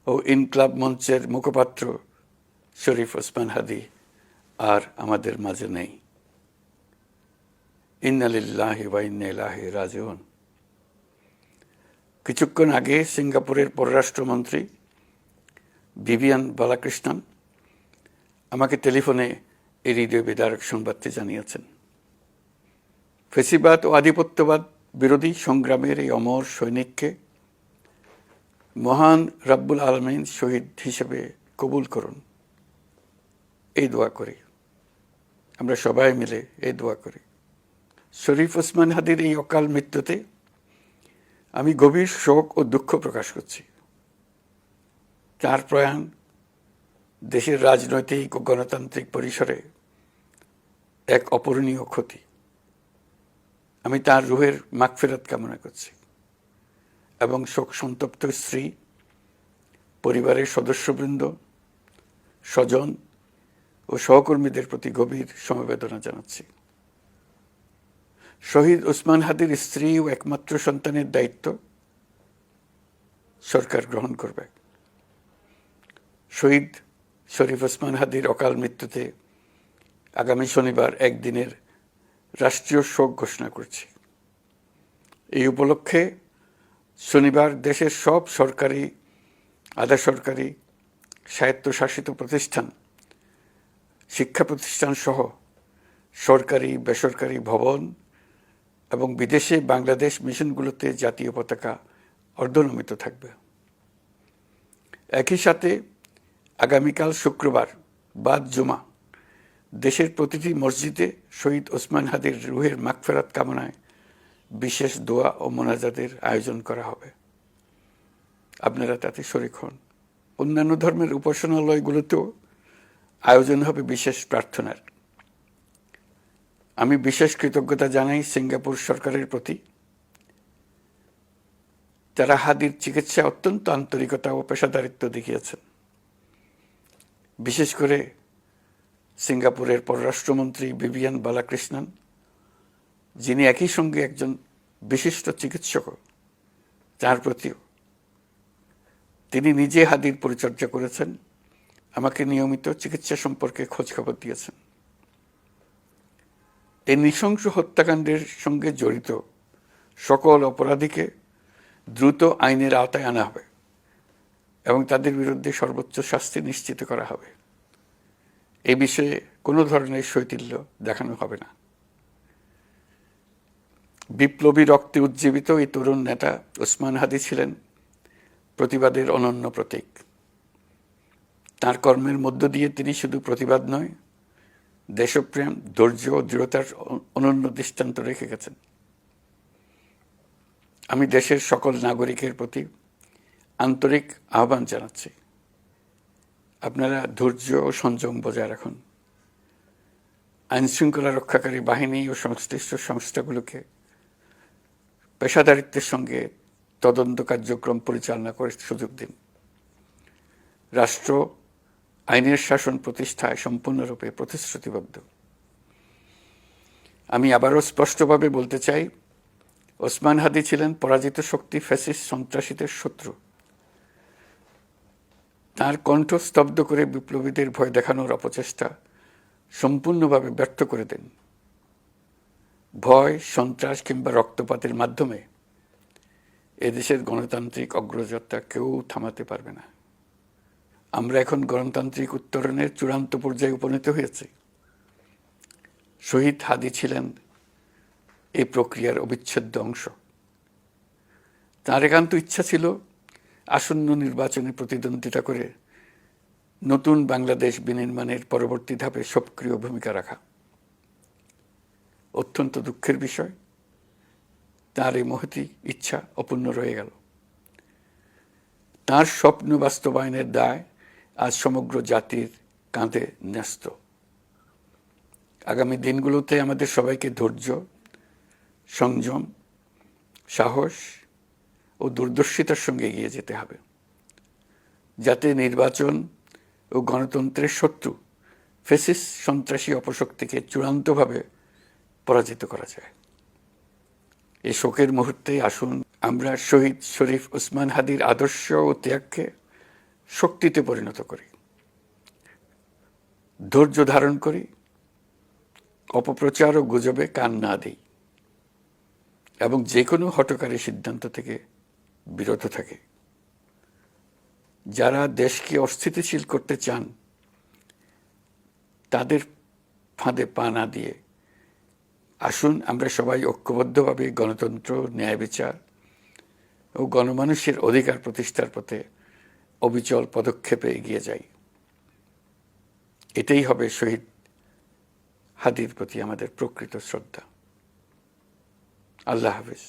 ও ইনকলাব মঞ্চের মুখপাত্র শরীফ ওসমান হাদী আর আমাদের মাঝে নেই। ইন্না লিল্লাহি ওয়া ইন্না ইলাইহি রাজিউন। কিছুক্ষণ আগে সিঙ্গাপুরের পররাষ্ট্রমন্ত্রী ভিভিয়ান বালাকৃষ্ণন আমাকে টেলিফোনে এই হৃদয় বিদারক সংবাদটি জানিয়েছেন। ফেসিবাদ ও আধিপত্যবাদ বিরোধী সংগ্রামের এই অমর সৈনিককে মহান রাব্বুল আলামিন শহীদ হিসেবে কবুল করুন, এই দোয়া করি। আমরা সবাই মিলে এই দোয়া করি। শরীফ ওসমান হাদীর এই অকাল মৃত্যুতে আমি গভীর শোক ও দুঃখ প্রকাশ করছি। তার প্রয়াণ দেশের রাজনৈতিক ও গণতান্ত্রিক পরিসরে এক অপূরণীয় ক্ষতি। আমি তার রুহের মাগফিরাত কামনা করছি এবং শোক সন্তপ্ত স্ত্রী, পরিবারের সদস্যবৃন্দ, স্বজন ও সহকর্মীদের প্রতি গভীর সমবেদনা জানাচ্ছি। শহীদ ওসমান হাদীর স্ত্রী ও একমাত্র সন্তানের দায়িত্ব সরকার গ্রহণ করবে। শহীদ শরীফ ওসমান হাদীর অকাল মৃত্যুতে আগামী শনিবার একদিনের রাষ্ট্রীয় শোক ঘোষণা করছি। এই উপলক্ষে শনিবার দেশের সব সরকারি, আধা সরকারি, স্বায়ত্তশাসিত প্রতিষ্ঠান, শিক্ষা প্রতিষ্ঠান সহ সরকারি বেসরকারি ভবন এবং বিদেশে বাংলাদেশ মিশনগুলোতে জাতীয় পতাকা অর্ধনমিত থাকবে। একই সাথে আগামীকাল শুক্রবার বাদ জুমা দেশের প্রতিটি মসজিদে শহীদ ওসমান হাদীর রুহের মাগফিরাত কামনায় বিশেষ দোয়া ও মোনাজাতের আয়োজন করা হবে। আপনারা তাতে শরীক হন। অন্যান্য ধর্মের উপাসনালয়গুলোতেও আয়োজন হবে বিশেষ প্রার্থনার। আমি বিশেষ কৃতজ্ঞতা জানাই সিঙ্গাপুর সরকারের প্রতি। তারা হাদীর চিকিৎসা অত্যন্ত আন্তরিকতা ও পেশাদারিত্ব দেখিয়েছেন। বিশেষ করে সিঙ্গাপুরের পররাষ্ট্রমন্ত্রী ভিভিয়ান বালাকৃষ্ণন, যিনি একই সঙ্গে একজন বিশিষ্ট চিকিৎসক, তার প্রতিও তিনি নিজে হাদীর পরিচর্যা করেছেন, আমাকে নিয়মিত চিকিৎসা সম্পর্কে খোঁজখবর দিয়েছেন। এই নৃশংস হত্যাকাণ্ডের সঙ্গে জড়িত সকল অপরাধীকে দ্রুত আইনের আওতায় আনা হবে এবং তাদের বিরুদ্ধে সর্বোচ্চ শাস্তি নিশ্চিত করা হবে। এ বিষয়ে কোনো ধরনের শৈথিল্য দেখানো হবে না। বিপ্লবী রক্তে উজ্জীবিত এই তরুণ নেতা ওসমান হাদী ছিলেন প্রতিবাদের অনন্য প্রতীক। তার কর্মের মধ্য দিয়ে তিনি শুধু প্রতিবাদ নয়, দেশপ্রেম, ধৈর্য ও দৃঢ়তার অনন্য দৃষ্টান্ত রেখে গেছেন। আমি দেশের সকল নাগরিকের প্রতি আন্তরিক আহ্বান জানাচ্ছি, আপনারা ধৈর্য ও সংযম বজায় রাখুন। আইনশৃঙ্খলা রক্ষাকারী বাহিনী ও সংশ্লিষ্ট সংস্থাগুলোকে পেশাদারিত্বের সঙ্গে তদন্ত কার্যক্রম পরিচালনা করে সুযোগ দিন। রাষ্ট্র আইনের শাসন প্রতিষ্ঠায় সম্পূর্ণরূপে প্রতিশ্রুতিবদ্ধ। আমি আবারও স্পষ্টভাবে বলতে চাই, ওসমান হাদী ছিলেন পরাজিত শক্তি ফ্যাসিস্ট সন্ত্রাসীদের শত্রু। তার কণ্ঠ স্তব্ধ করে বিপ্লবীদের ভয় দেখানোর অপচেষ্টা সম্পূর্ণভাবে ব্যর্থ করে দেন। ভয়, সন্ত্রাস কিংবা রক্তপাতের মাধ্যমে এদেশের গণতান্ত্রিক অগ্রযাত্রা কেউ থামাতে পারবে না। আমরা এখন গণতান্ত্রিক উত্তরণের চূড়ান্ত পর্যায়ে উপনীত হয়েছি। শহীদ হাদী ছিলেন এই প্রক্রিয়ার অবিচ্ছেদ্য অংশ। তার একান্ত ইচ্ছা ছিল আসন্ন নির্বাচনে প্রতিদ্বন্দ্বিতা করে নতুন বাংলাদেশ বিনির্মাণের পরবর্তী ধাপে সক্রিয় ভূমিকা রাখা। অত্যন্ত দুঃখের বিষয়, তার এই মহতী ইচ্ছা অপূর্ণ রয়ে গেল। তার স্বপ্ন বাস্তবায়নের দায় আজ সমগ্র জাতির কাঁধে ন্যস্ত। আগামী দিনগুলোতে আমাদের সবাইকে ধৈর্য, সংযম, সাহস ও দূরদর্শিতার সঙ্গে এগিয়ে যেতে হবে, যাতে নির্বাচন ও গণতন্ত্রের শত্রু ফ্যাসিস্ট সন্ত্রাসী অপশক্তিকে চূড়ান্তভাবে পরাজিত করা যায়। এই শোকের মুহূর্তে আসুন আমরা শহীদ শরীফ ওসমান হাদীর আদর্শ ও ত্যাগকে শক্তিতে পরিণত করি, ধৈর্য ধারণ করি, অপপ্রচার ও গুজবে কান না দিই এবং যে কোনো হঠকারী সিদ্ধান্ত থেকে বিরত থাকে। যারা দেশকে অস্থিতিশীল করতে চান তাদের ফাঁদে পা না দিয়ে আসুন আমরা সবাই ঐক্যবদ্ধভাবে গণতন্ত্র, ন্যায় বিচার ও গণমানুষের অধিকার প্রতিষ্ঠার পথে অবিচল পদক্ষেপে এগিয়ে যাই। এটাই হবে শহীদ হাদির প্রতি আমাদের প্রকৃত শ্রদ্ধা। আল্লাহ হাফেজ।